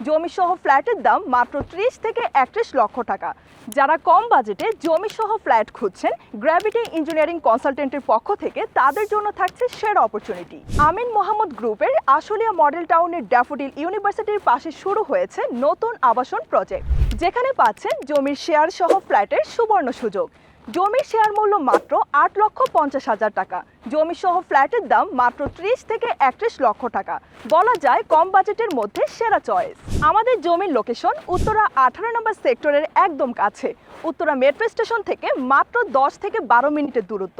জমি সহ ফ্ল্যাটের দাম মাত্র 30 থেকে 31 লক্ষ টাকা। যারা কম বাজেটে জমি সহ ফ্ল্যাট খুঁজছেন, গ্র্যাভিটি ইঞ্জিনিয়ারিং কনসালটেন্টের পক্ষ থেকে তাদের জন্য থাকছে সেরা অপরচুনিটি। আমিন মোহাম্মদ গ্রুপের আশুলিয়া মডেল টাউনের ড্যাফোডিল ইউনিভার্সিটির পাশে শুরু হয়েছে নতুন আবাসন প্রজেক্ট, যেখানে পাচ্ছেন জমির শেয়ার সহ ফ্ল্যাটের সুবর্ণ সুযোগ। জমির শেয়ার মূল্য মাত্র 8,50,000 টাকা। জমি সহ ফ্ল্যাটের দাম মাত্র 30 থেকে 31 লক্ষ টাকা। বলা যায় কম বাজেটের মধ্যে সেরা চয়েস। আমাদের জমির লোকেশন উত্তরা 18 নম্বর সেক্টরের একদম কাছে। উত্তরা মেট্রো স্টেশন থেকে মাত্র 10 থেকে 12 মিনিটের দূরত্ব।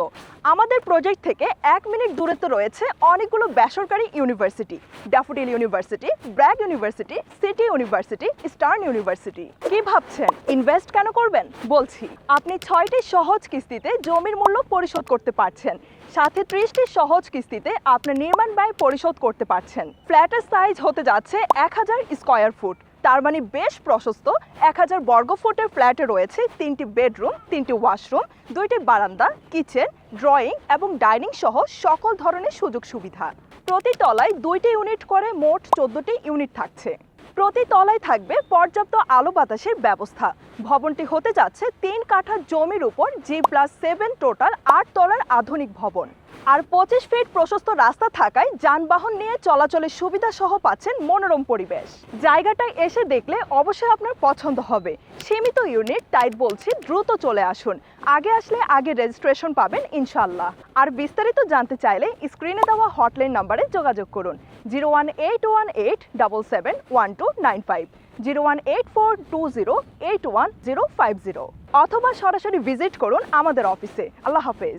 আমাদের প্রজেক্ট থেকে 1 মিনিট দূরত্ব রয়েছে অনেকগুলো বেসরকারি university: daffodil university, BRAC university, city university, stern university. কি ভাবছেন ইনভেস্ট কেন করবেন? বলছি, আপনি 6টি সহজ কিস্তিতে জমির মূল্য পরিশোধ করতে পারছেন, সাথে 30টি সহজ কিস্তিতে আপনার নির্মাণ ব্যয় পরিশোধ করতে পারছেন। ফ্ল্যাটের সাইজ হতে যাচ্ছে 1000 স্কয়ার ফুট, তার মানে বেশ প্রশস্ত। 1000 বর্গ ফুটের ফ্ল্যাটে রয়েছে 3টি বেডরুম, 3টি ওয়াশরুম, 2টি বারান্দা, কিচেন, ড্রয়িং এবং ডাইনিং সহ সকল ধরনের সুযোগ সুবিধা। প্রতি তলায় 2টি ইউনিট করে মোট 14টি ইউনিট থাকছে। প্রতি তলায় থাকবে পর্যাপ্ত আলো বাতাসের ব্যবস্থা। ভবনটি হতে যাচ্ছে 3 কাঠা জমির উপর G+7 টোটাল 8 তলার আধুনিক ভবন। আর 25 ফিট প্রশস্ত রাস্তা থাকায় যানবাহন নিয়ে চলাচলের সুবিধা সহ পাচ্ছেন মনোরম পরিবেশ। জায়গাটায় এসে দেখলে অবশ্যই আপনার পছন্দ হবে। সীমিত ইউনিট, তাই বলছি দ্রুত চলে আসুন। আগে আসলে আগে রেজিস্ট্রেশন পাবেন ইনশাল্লাহ। আর বিস্তারিত জানতে চাইলে স্ক্রিনে দেওয়া হটলাইন নাম্বারে যোগাযোগ করুন 01818771295, 01842081050, অথবা সরাসরি ভিজিট করুন আমাদের অফিসে। আল্লাহ হাফেজ।